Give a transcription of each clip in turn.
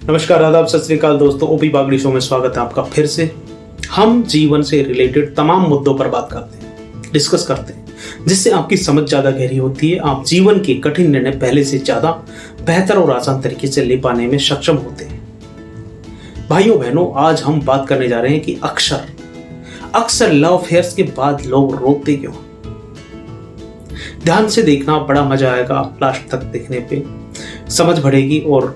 नमस्कार, आदाब, सत श्री अकाल दोस्तों। ओपी बागड़ी शो में स्वागत है आपका फिर से। हम जीवन से रिलेटेड तमाम मुद्दों पर बात करते हैं, डिस्कस करते हैं, जिससे आपकी समझ ज़्यादा गहरी होती है। आप जीवन के कठिन निर्णय पहले से ज़्यादा बेहतर और आसान तरीके से ले पाने में सक्षम होते हैं। भाइयों बहनों, आज हम बात करने जा रहे हैं कि अक्सर लव अफेयर्स के बाद लोग रोते क्यों। ध्यान से देखना, बड़ा मजा आएगा लास्ट तक देखने पे, समझ बढ़ेगी और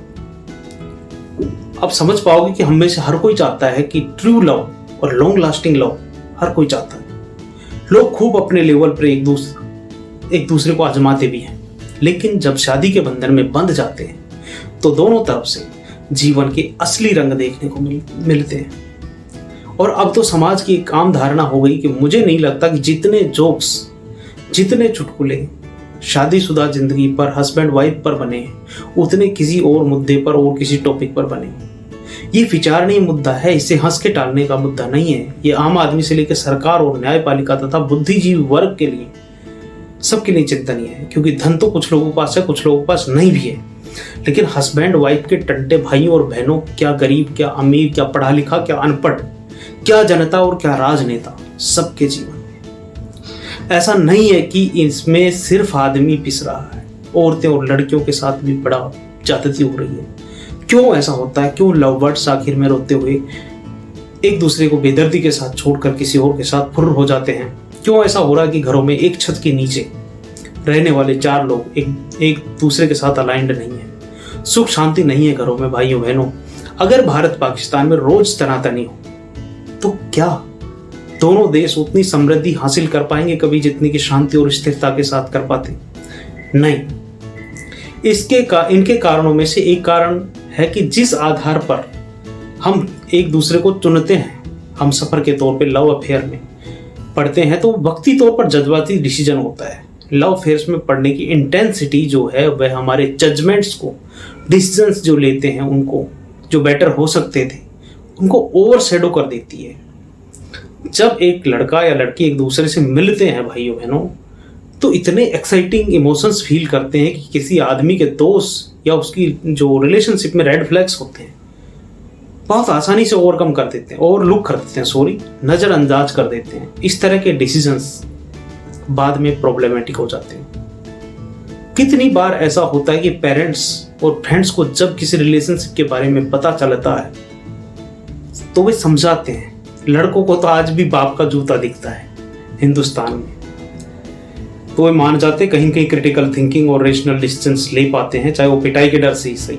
आप समझ पाओगे कि हम में से हर कोई चाहता है कि ट्रू लव और लॉन्ग लास्टिंग लव हर कोई चाहता है। लोग खूब अपने लेवल पर एक दूसरे को आजमाते भी हैं, लेकिन जब शादी के बंधन में बंध जाते हैं तो दोनों तरफ से जीवन के असली रंग देखने को मिलते हैं। और अब तो समाज की एक आम धारणा हो गई कि मुझे नहीं लगता कि जितने जोक्स, जितने चुटकुले शादीशुदा जिंदगी पर, हस्बैंड वाइफ पर बने हैं, उतने किसी और मुद्दे पर और किसी टॉपिक पर बने। ये विचारणीय मुद्दा है, इसे हंस के टालने का मुद्दा नहीं है। ये आम आदमी से लेकर सरकार और न्यायपालिका तथा बुद्धिजीवी वर्ग के लिए, सबके लिए चिंतनीय है, क्योंकि धन तो कुछ लोगों के पास है, कुछ लोगों के पास नहीं भी है। लेकिन हस्बैंड वाइफ के टंटे भाइयों और बहनों, क्या गरीब, क्या अमीर, क्या पढ़ा लिखा, क्या अनपढ़, क्या जनता और क्या राजनेता, सबके जीवन ऐसा नहीं है कि इसमें सिर्फ आदमी पिस रहा है। औरतें और लड़कियों के साथ भी बड़ा ज्यादती हो रही है। क्यों ऐसा होता है? क्यों लव बर्ड्स आखिर में रोते हुए एक दूसरे को बेदर्दी के साथ छोड़कर किसी और के साथ फुर्र हो जाते हैं? क्यों ऐसा हो रहा है कि घरों में एक छत के नीचे रहने वाले चार लोग एक दूसरे के साथ अलाइंड नहीं है? सुख शांति नहीं है घरों में। भाइयों बहनों, अगर भारत पाकिस्तान में रोज तनातनी हो तो क्या दोनों देश उतनी समृद्धि हासिल कर पाएंगे कभी जितनी की शांति और स्थिरता के साथ कर पाते? नहीं। इनके कारणों में से एक कारण है कि जिस आधार पर हम एक दूसरे को चुनते हैं, हम सफर के तौर पे लव अफेयर में पढ़ते हैं, तो वक्ती तौर पर जज्बाती डिसीजन होता है। लव अफेयर्स में पढ़ने की इंटेंसिटी जो है वह हमारे जजमेंट्स को, डिसीजंस जो लेते हैं उनको, जो बेटर हो सकते थे, उनको ओवरशैडो कर देती है। जब एक लड़का या लड़की एक दूसरे से मिलते हैं भाइयों बहनों, तो इतने एक्साइटिंग इमोशंस फील करते हैं कि किसी आदमी के दोस्त या उसकी जो रिलेशनशिप में रेड फ्लैग्स होते हैं बहुत आसानी से ओवरकम कर देते हैं, ओवरलुक कर देते हैं, नज़रअंदाज कर देते हैं। इस तरह के डिसीजंस बाद में प्रॉब्लमेटिक हो जाते हैं। कितनी बार ऐसा होता है कि पेरेंट्स और फ्रेंड्स को जब किसी रिलेशनशिप के बारे में पता चलता है तो वे समझाते हैं। लड़कों को तो आज भी बाप का जूता दिखता है हिंदुस्तान में, तो वे मान जाते, कहीं कहीं क्रिटिकल थिंकिंग और रेशनल डिसीजंस ले पाते हैं, चाहे वो पिटाई के डर से ही सही।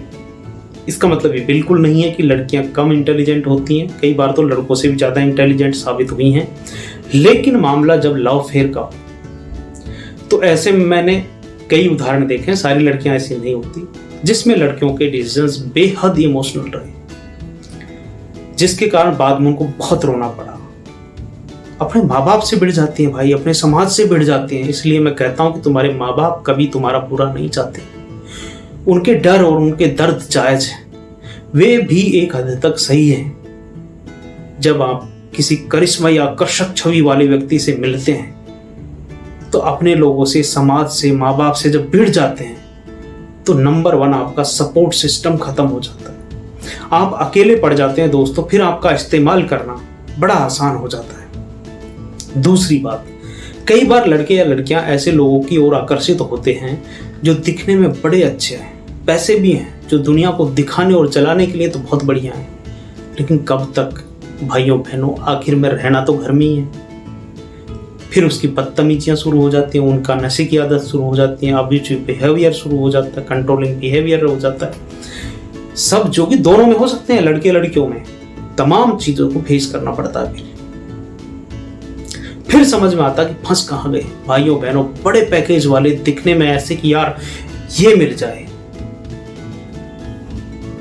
इसका मतलब ये बिल्कुल नहीं है कि लड़कियां कम इंटेलिजेंट होती हैं, कई बार तो लड़कों से भी ज़्यादा इंटेलिजेंट साबित हुई हैं। लेकिन मामला जब लव अफेयर का, तो ऐसे में मैंने कई उदाहरण देखे हैं, सारी लड़कियां ऐसी नहीं होती, जिसमें लड़कियों के डिसीजंस बेहद इमोशनल रहे, जिसके कारण बाद में उनको बहुत रोना पड़ा। अपने माँ बाप से भिड़ जाती हैं भाई, अपने समाज से भिड़ जाती हैं। इसलिए मैं कहता हूं कि तुम्हारे माँ बाप कभी तुम्हारा बुरा नहीं चाहते। उनके डर और उनके दर्द जायज है, वे भी एक हद तक सही है। जब आप किसी करिश्मा या आकर्षक छवि वाले व्यक्ति से मिलते हैं तो अपने लोगों से, समाज से, माँ बाप से जब भिड़ जाते हैं तो नंबर 1 आपका सपोर्ट सिस्टम खत्म हो जाता है। आप अकेले पड़ जाते हैं दोस्तों, फिर आपका इस्तेमाल करना बड़ा आसान हो जाता है। दूसरी बात, कई बार लड़के या लड़कियां ऐसे लोगों की ओर आकर्षित होते हैं जो दिखने में बड़े अच्छे हैं, पैसे भी हैं, जो दुनिया को दिखाने और चलाने के लिए तो बहुत बढ़िया हैं। लेकिन कब तक भाइयों बहनों, आखिर में रहना तो घर में ही है। फिर उसकी बदतमीजियां शुरू हो जाती हैं, उनका नशे की आदत शुरू हो जाती है, अब्यूसिव बिहेवियर शुरू हो जाता है, कंट्रोलिंग बिहेवियर हो जाता है। सब जो कि दोनों में हो सकते हैं, लड़के लड़कियों में, तमाम चीजों को फेस करना पड़ता है। फिर समझ में आता कि फंस कहां गए। भाइयों बहनों, बड़े पैकेज वाले, दिखने में ऐसे कि यार ये मिल जाए,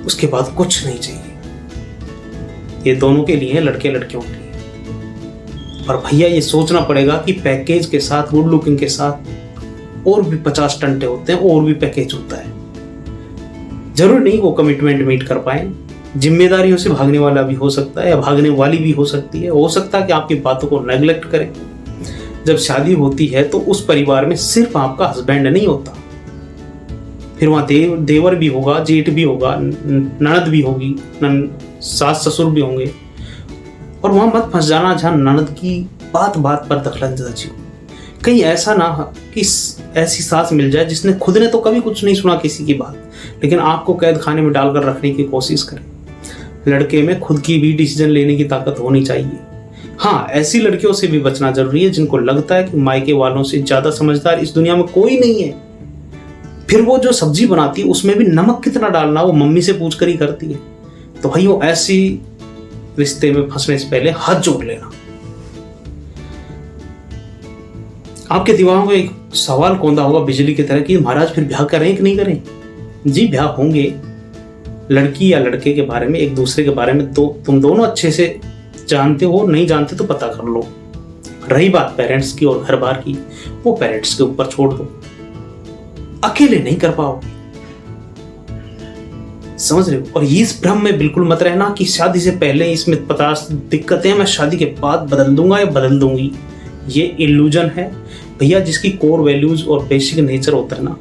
उसके बाद कुछ नहीं चाहिए। ये दोनों के लिए, लड़के लड़कियों के लिए। और भैया ये सोचना पड़ेगा कि पैकेज के साथ, गुड लुकिंग के साथ और भी 50 टंटे होते हैं, और भी पैकेज होता है। जरूर नहीं वो कमिटमेंट मीट कर पाए, जिम्मेदारियों से भागने वाला भी हो सकता है या भागने वाली भी हो सकती है। हो सकता है कि आपकी बातों को नेग्लेक्ट करें। जब शादी होती है तो उस परिवार में सिर्फ आपका हस्बैंड नहीं होता, फिर वहाँ देवर भी होगा, जेठ भी होगा, ननद भी होगी, सास ससुर भी होंगे। और वहाँ मत फंस जाना जहाँ ननद की बात बात पर दखलंदाजी हो। कहीं ऐसा ना कि ऐसी सास मिल जाए जिसने खुद ने तो कभी कुछ नहीं सुना किसी की बात, लेकिन आपको कैद खाने में डालकर रखने की कोशिश करे। लड़के में खुद की भी डिसीजन लेने की ताकत होनी चाहिए। हाँ, ऐसी लड़कियों से भी बचना जरूरी है जिनको लगता है कि मायके वालों से ज्यादा समझदार इस दुनिया में कोई नहीं है। फिर वो जो सब्जी बनाती है उसमें भी नमक कितना डालना वो मम्मी से पूछ कर ही करती है। तो भाई वो ऐसी रिश्ते में फंसने से पहले हाथ जोड़ लेना। आपके दिमाग में एक सवाल कौंधा होगा बिजली की तरह कि महाराज फिर ब्याह करें कि नहीं करें। जी, ब्याह होंगे। लड़की या लड़के के बारे में, एक दूसरे के बारे में तो तुम दोनों अच्छे से जानते हो, नहीं जानते तो पता कर लो। रही बात पेरेंट्स की और घर बार की, वो पेरेंट्स के ऊपर छोड़ दो। अकेले नहीं कर पाओगे, समझ रहे हो। और इस भ्रम में बिल्कुल मत रहना कि शादी से पहले इसमें 50 दिक्कतें मैं शादी के बाद बदल दूंगा या बदल दूंगी। ये इल्यूजन है भैया। जिसकी कोर वैल्यूज और बेसिक नेचर होता है ना,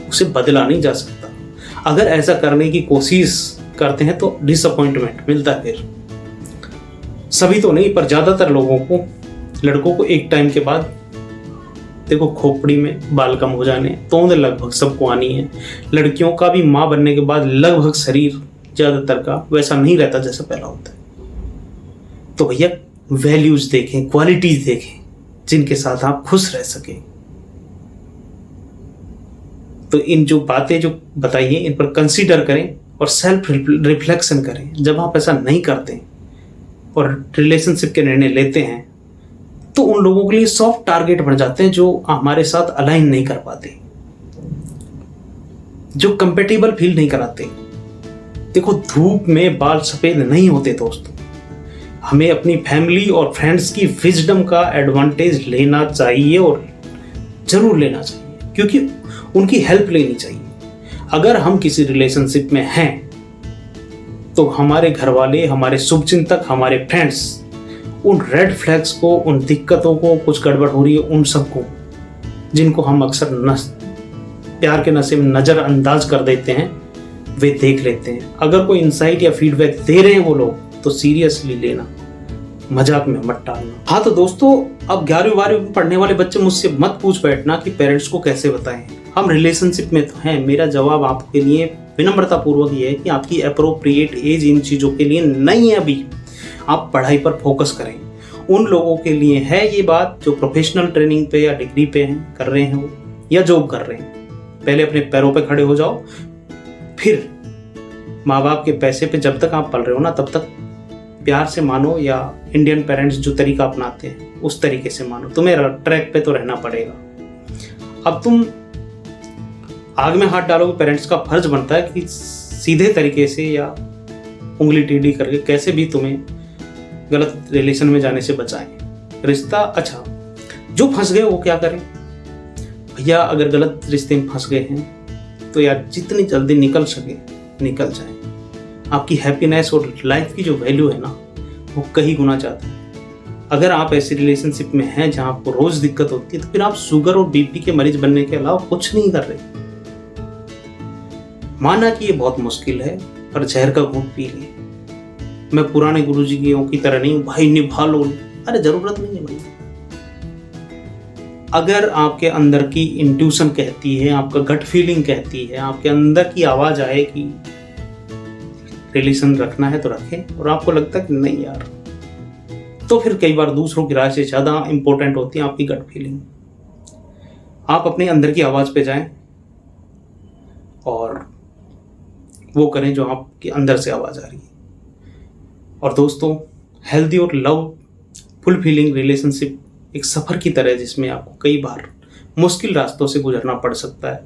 उसे बदला नहीं जा सकता। अगर ऐसा करने की कोशिश करते हैं तो डिसअपॉइंटमेंट मिलता है। फिर सभी तो नहीं, पर ज्यादातर लोगों को, लड़कों को एक टाइम के बाद देखो खोपड़ी में बाल कम हो जाने, तोंद लगभग सबको आनी है। लड़कियों का भी माँ बनने के बाद लगभग शरीर ज्यादातर का वैसा नहीं रहता जैसा पहला होता है। तो भैया वैल्यूज देखें, क्वालिटीज देखें जिनके साथ आप खुश रह सकें। तो इन जो बातें जो बताइए इन पर कंसीडर करें और सेल्फ रिफ्लेक्शन करें। जब आप ऐसा नहीं करते और रिलेशनशिप के निर्णय लेते हैं तो उन लोगों के लिए सॉफ्ट टारगेट बन जाते हैं जो हमारे साथ अलाइन नहीं कर पाते, जो कंपेटेबल फील नहीं कराते। देखो, धूप में बाल सफेद नहीं होते दोस्तों। हमें अपनी फैमिली और फ्रेंड्स की विजडम का एडवांटेज लेना चाहिए और जरूर लेना चाहिए, क्योंकि उनकी हेल्प लेनी चाहिए। अगर हम किसी रिलेशनशिप में हैं तो हमारे घर वाले, हमारे शुभचिंतक, हमारे फ्रेंड्स उन रेड फ्लैग्स को, उन दिक्कतों को, कुछ गड़बड़ हो रही है उन सबको, जिनको हम अक्सर प्यार के नशे में नज़रअंदाज कर देते हैं, वे देख लेते हैं। अगर कोई इंसाइट या फीडबैक दे रहे हैं वो लोग तो सीरियसली लेना, मजाक में मत डालना। हाँ तो दोस्तों, अब 11वीं 12वीं में पढ़ने वाले बच्चे मुझसे मत पूछ बैठना कि पेरेंट्स को कैसे बताएं। हम रिलेशनशिप में तो हैं। मेरा जवाब आपके लिए विनम्रता पूर्वक ये है कि आपकी अप्रोप्रिएट एज इन चीज़ों के लिए नहीं है अभी। आप पढ़ाई पर फोकस करें। उन लोगों के लिए है ये बात जो प्रोफेशनल ट्रेनिंग पे या डिग्री पे हैं, कर रहे हैं वो, या जॉब कर रहे हैं। पहले अपने पैरों पे खड़े हो जाओ, फिर माँ बाप के पैसे पे जब तक आप पल रहे हो ना तब तक प्यार से मानो, या इंडियन पेरेंट्स जो तरीका अपनाते हैं उस तरीके से मानो। तुम्हें ट्रैक पे तो रहना पड़ेगा। अब तुम आग में हाथ डालोगे, पेरेंट्स का फर्ज बनता है कि सीधे तरीके से या उंगली टेढ़ी करके कैसे भी तुम्हें गलत रिलेशन में जाने से बचाएं। रिश्ता, अच्छा जो फंस गए वो क्या करें भैया। अगर गलत रिश्ते में फंस गए हैं तो यार जितनी जल्दी निकल सके निकल जाए। आपकी हैप्पीनेस और लाइफ की जो वैल्यू है ना वो कहीं गुना जाता है। अगर आप ऐसी रिलेशनशिप में हैं जहां आपको रोज दिक्कत होती है तो फिर आप शुगर और बीपी के मरीज बनने के अलावा कुछ नहीं कर रहे। माना कि ये बहुत मुश्किल है, पर जहर का घूंट पी ले। मैं पुराने गुरुजी की तरह नहीं हूं भाई निभा लो, अरे जरूरत नहीं है भाई। अगर आपके अंदर की इंट्यूशन कहती है, आपका गट फीलिंग कहती है, आपके अंदर की आवाज आए कि रिलेशन रखना है तो रखें, और आपको लगता है कि नहीं यार, तो फिर कई बार दूसरों की राय से ज्यादा इंपॉर्टेंट होती है आपकी गट फीलिंग। आप अपने अंदर की आवाज पे जाएं और वो करें जो आपके अंदर से आवाज आ रही है। और दोस्तों, हेल्दी और लव फुलफिलिंग रिलेशनशिप एक सफ़र की तरह है जिसमें आपको कई बार मुश्किल रास्तों से गुजरना पड़ सकता है,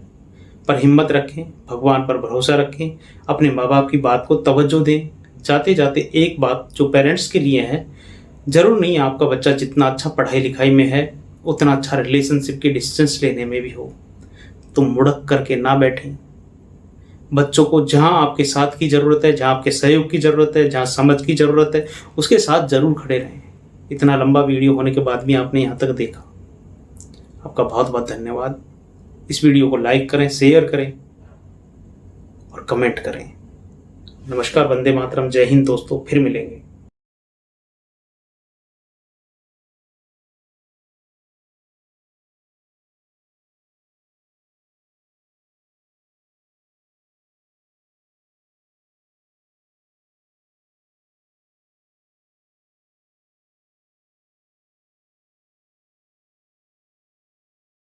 पर हिम्मत रखें, भगवान पर भरोसा रखें, अपने माँ बाप की बात को तवज्जो दें। जाते जाते एक बात जो पेरेंट्स के लिए है, ज़रूर नहीं आपका बच्चा जितना अच्छा पढ़ाई लिखाई में है उतना अच्छा रिलेशनशिप के डिसीजंस लेने में भी हो। तो मुड़क करके ना बैठें। बच्चों को जहाँ आपके साथ की ज़रूरत है, जहाँ आपके सहयोग की ज़रूरत है, जहाँ समझ की ज़रूरत है, उसके साथ ज़रूर खड़े रहें। इतना लंबा वीडियो होने के बाद भी आपने यहाँ तक देखा, आपका बहुत बहुत धन्यवाद। इस वीडियो को लाइक करें, शेयर करें कमेंट करें। नमस्कार, वंदे मातरम, जय हिंद दोस्तों, फिर मिलेंगे।